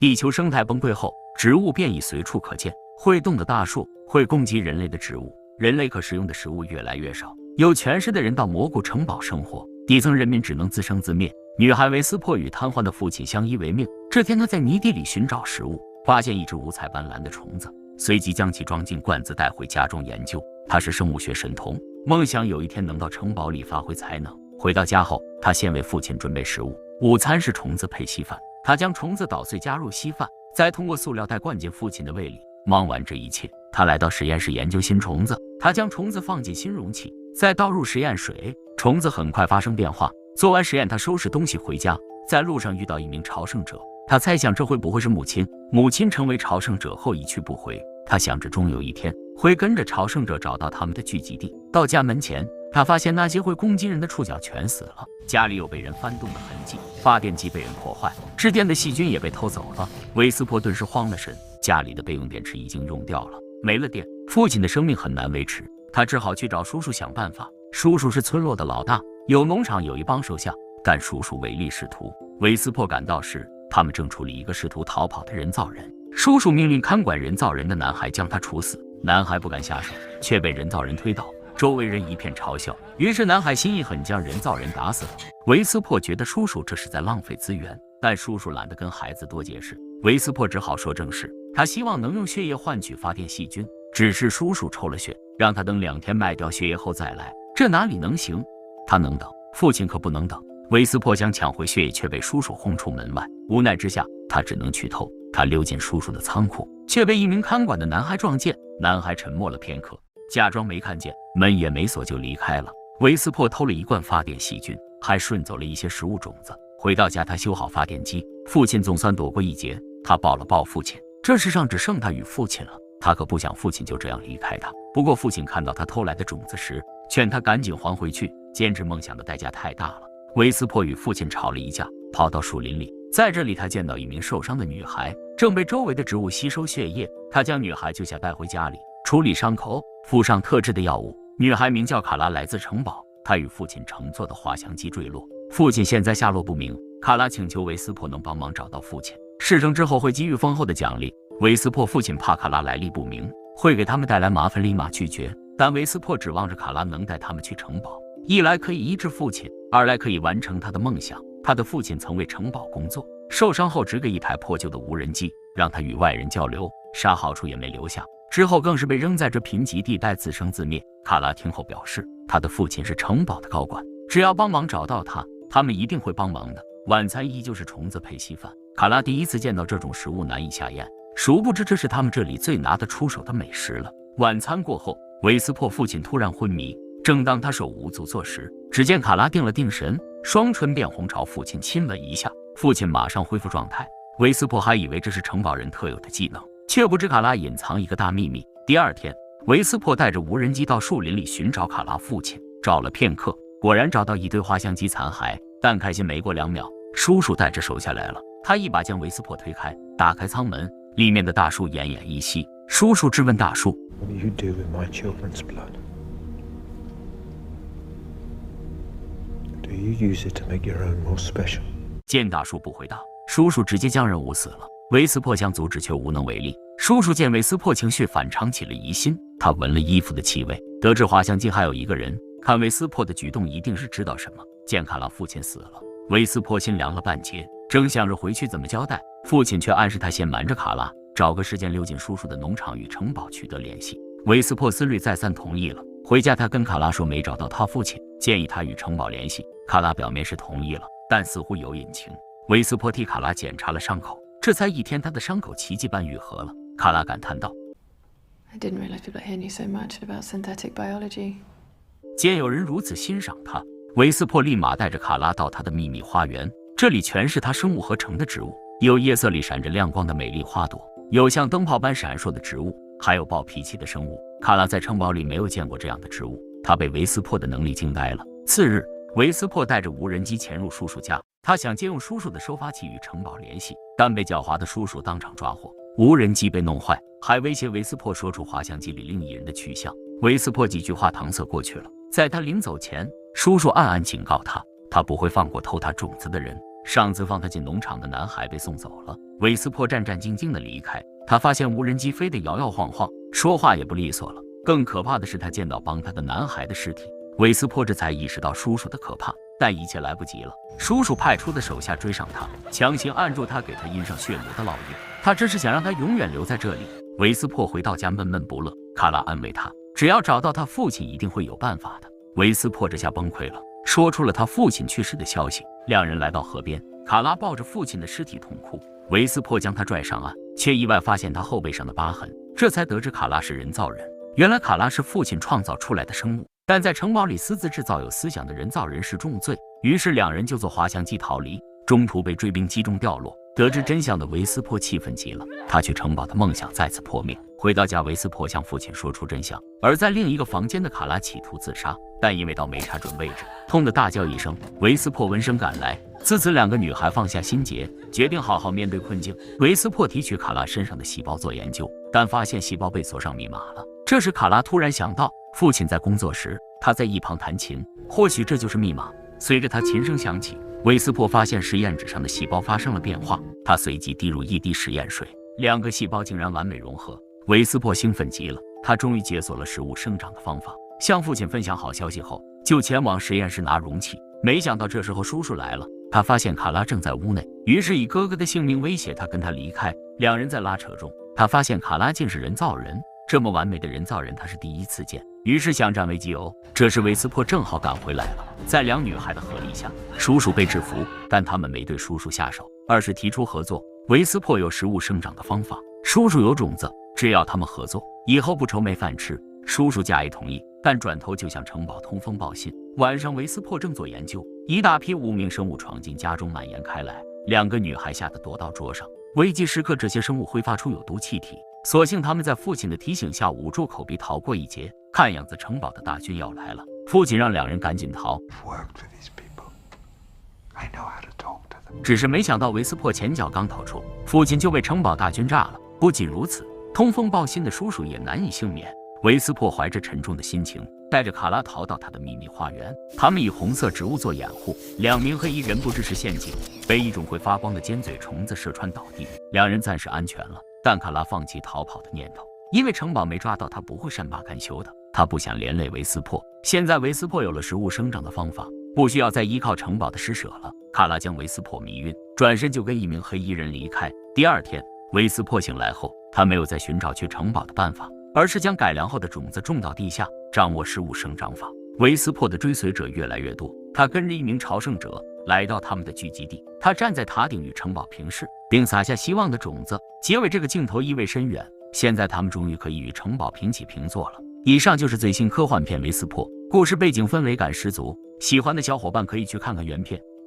地球生态崩溃后，植物变异随处可见，会动的大树，会攻击人类的植物，人类可食用的食物越来越少，有权势的人到蘑菇城堡生活，底层人民只能自生自灭。女孩维斯珀与瘫痪的父亲相依为命。这天，她在泥地里寻找食物，发现一只五彩斑斓的虫子，随即将其装进罐子带回家中研究。她是生物学神童，梦想有一天能到城堡里发挥才能。回到家后，她先为父亲准备食物，午餐是虫子配稀饭。她将虫子捣碎加入稀饭，再通过塑料袋灌进父亲的胃里。忙完这一切，她来到实验室研究新虫子。她将虫子放进新容器，再倒入实验水，虫子很快发生变化。做完实验，她收拾东西回家，在路上遇到一名朝圣者。她猜想这会不会是母亲？母亲成为朝圣者后一去不回。她想着终有一天会跟着朝圣者找到他们的聚集地。到家门前，她发现那些会攻击人的触角全死了，家里有被人翻动的痕迹，发电机被人破坏，制电的细菌也被偷走了。维斯珀顿时慌了神，家里的备用电池已经用掉了，没了电，父亲的生命很难维持。他只好去找叔叔想办法。叔叔是村落的老大，有农场，有一帮手下，但叔叔唯利是图。维斯珀赶到时，他们正处理一个试图逃跑的人造人。叔叔命令看管人造人的男孩将他处死。男孩不敢下手，却被人造人推倒，周围人一片嘲笑。于是男孩心一狠，将人造人打死了。维斯珀觉得叔叔这是在浪费资源，但叔叔懒得跟孩子多解释。维斯珀只好说正事，他希望能用血液换取发电细菌。只是叔叔抽了血，让他等2天卖掉血液后再来，这哪里能行？他能等，父亲可不能等。维斯珀想抢回血液，却被叔叔轰出门外。无奈之下，他只能去偷。他溜进叔叔的仓库，却被一名看管的男孩撞见。男孩沉默了片刻，假装没看见，门也没锁就离开了。维斯珀偷了1罐发电细菌，还顺走了一些食物种子。回到家，他修好发电机，父亲总算躲过一劫。他抱了抱父亲，这世上只剩他与父亲了。他可不想父亲就这样离开他。不过父亲看到他偷来的种子时，劝他赶紧还回去，坚持梦想的代价太大了。维斯珀与父亲吵了一架，跑到树林里。在这里，他见到一名受伤的女孩，正被周围的植物吸收血液。他将女孩救下，带回家里处理伤口，敷上特制的药物。女孩名叫卡拉，来自城堡。她与父亲乘坐的滑翔机坠落，父亲现在下落不明。卡拉请求维斯珀能帮忙找到父亲，事成之后会给予丰厚的奖励。维斯珀父亲怕卡拉来历不明，会给他们带来麻烦，立马拒绝。但维斯珀指望着卡拉能带他们去城堡，一来可以医治父亲，二来可以完成他的梦想。他的父亲曾为城堡工作，受伤后只给一台破旧的无人机，让他与外人交流，啥好处也没留下。之后更是被扔在这贫瘠地带，自生自灭。卡拉听后表示，他的父亲是城堡的高管，只要帮忙找到他，他们一定会帮忙的。晚餐依旧是虫子配稀饭。卡拉第一次见到这种食物，难以下咽。殊不知这是他们这里最拿得出手的美食了。晚餐过后，维斯珀父亲突然昏迷，正当他手无足作时，只见卡拉定了定神，双唇变红，朝父亲亲吻一下。父亲马上恢复状态。维斯珀还以为这是城堡人特有的技能，却不知卡拉隐藏一个大秘密。第二天，维斯珀带着无人机到树林里寻找卡拉父亲，找了片刻，果然找到一堆滑翔机残骸。但开心没过2秒，叔叔带着手下来了。他一把将维斯珀推开，打开舱门，里面的大叔奄奄一息。叔叔质问大叔 What do you do with my children's blood? Do you use it to make your own more special? 见大叔不回答，叔叔直接将任务死了。维斯珀想阻止却无能为力。叔叔见维斯珀情绪反常，起了疑心。他闻了衣服的气味，得知滑翔机还有一个人，看维斯珀的举动一定是知道什么。见卡拉父亲死了，维斯珀心凉了半截，正想着回去怎么交代，父亲却暗示他先瞒着卡拉，找个时间溜进叔叔的农场与城堡取得联系。维斯珀思虑再三同意了。回家他跟卡拉说没找到他父亲，建议他与城堡联系。卡拉表面是同意了，但似乎有隐情。维斯珀替卡拉检查了伤口，这才1天他的伤口奇迹般愈合了。卡拉感叹道 I didn't realize people here knew so much about synthetic biology. 见有人如此欣赏他，维斯珀立马带着卡拉到他的秘密花园，这里全是他生物合成的植物，有夜色里闪着亮光的美丽花朵，有像灯泡般闪烁的植物，还有暴脾气的生物。卡拉在城堡里没有见过这样的植物，他被维斯珀的能力惊呆了。次日，维斯珀带着无人机潜入叔叔家，他想借用叔叔的收发器与城堡联系，但被狡猾的叔叔当场抓获，无人机被弄坏，还威胁维斯珀说出滑翔机里另一人的去向。维斯珀几句话搪塞过去了。在他临走前，叔叔暗暗警告他，他不会放过偷他种子的人。上次放他进农场的男孩被送走了。韦斯珀战战兢兢地离开，他发现无人机飞得摇摇晃晃，说话也不利索了。更可怕的是，他见到帮他的男孩的尸体。韦斯珀这才意识到叔叔的可怕，但一切来不及了。叔叔派出的手下追上他，强行按住他，给他印上血魔的烙印。他这是想让他永远留在这里。韦斯珀回到家闷闷不乐，卡拉安慰他，只要找到他父亲，一定会有办法的。韦斯珀这下崩溃了，说出了他父亲去世的消息。两人来到河边，卡拉抱着父亲的尸体痛哭。韦斯珀将他拽上岸，却意外发现他后背上的疤痕，这才得知卡拉是人造人。原来卡拉是父亲创造出来的生物，但在城堡里私自制造有思想的人造人是重罪。于是两人就坐滑翔机逃离，中途被追兵击中掉落。得知真相的韦斯珀气愤极了，他去城堡的梦想再次破灭。回到家，韦斯珀向父亲说出真相，而在另一个房间的卡拉企图自杀，但因为刀没插准位置，痛得大叫一声。韦斯珀闻声赶来，自此两个女孩放下心结，决定好好面对困境。韦斯珀提取卡拉身上的细胞做研究，但发现细胞被锁上密码了。这时卡拉突然想到，父亲在工作时，他在一旁弹琴，或许这就是密码。随着他琴声响起，韦斯珀发现实验纸上的细胞发生了变化，他随即滴入一滴实验水，两个细胞竟然完美融合。韦斯珀兴奋极了，他终于解锁了食物生长的方法。向父亲分享好消息后，就前往实验室拿容器。没想到这时候叔叔来了，他发现卡拉正在屋内，于是以哥哥的性命威胁他跟他离开。两人在拉扯中，他发现卡拉竟是人造人，这么完美的人造人他是第一次见，于是想占为己有。这时韦斯珀正好赶回来了，在两女孩的合力下，叔叔被制服，但他们没对叔叔下手，而是提出合作。韦斯珀有食物生长的方法，叔叔有种子，只要他们合作，以后不愁没饭吃。叔叔假意同意，但转头就向城堡通风报信。晚上韦斯珀正做研究，一大批无名生物闯进家中蔓延开来，两个女孩吓得躲到桌上。危机时刻，这些生物挥发出有毒气体，所幸他们在父亲的提醒下捂住口鼻逃过一劫。看样子城堡的大军要来了，父亲让两人赶紧逃。只是没想到韦斯珀前脚刚逃出，父亲就被城堡大军炸了。不仅如此，通风报信的叔叔也难以幸免。韦斯珀怀着沉重的心情，带着卡拉逃到他的秘密花园。他们以红色植物做掩护，两名黑衣人不知是陷阱，被一种会发光的尖嘴虫子射穿倒地。两人暂时安全了，但卡拉放弃逃跑的念头，因为城堡没抓到他不会善罢甘休的。他不想连累韦斯珀。现在韦斯珀有了食物生长的方法，不需要再依靠城堡的施舍了。卡拉将韦斯珀迷晕，转身就跟一名黑衣人离开。第二天，韦斯珀醒来后，他没有再寻找去城堡的办法，而是将改良后的种子种到地下，掌握食物生长法。韦斯珀的追随者越来越多，他跟着一名朝圣者来到他们的聚集地。他站在塔顶与城堡平视，并撒下希望的种子。结尾这个镜头意味深远。现在他们终于可以与城堡平起平坐了。以上就是最新科幻片《韦斯珀》，故事背景氛围感十足，喜欢的小伙伴可以去看看原片。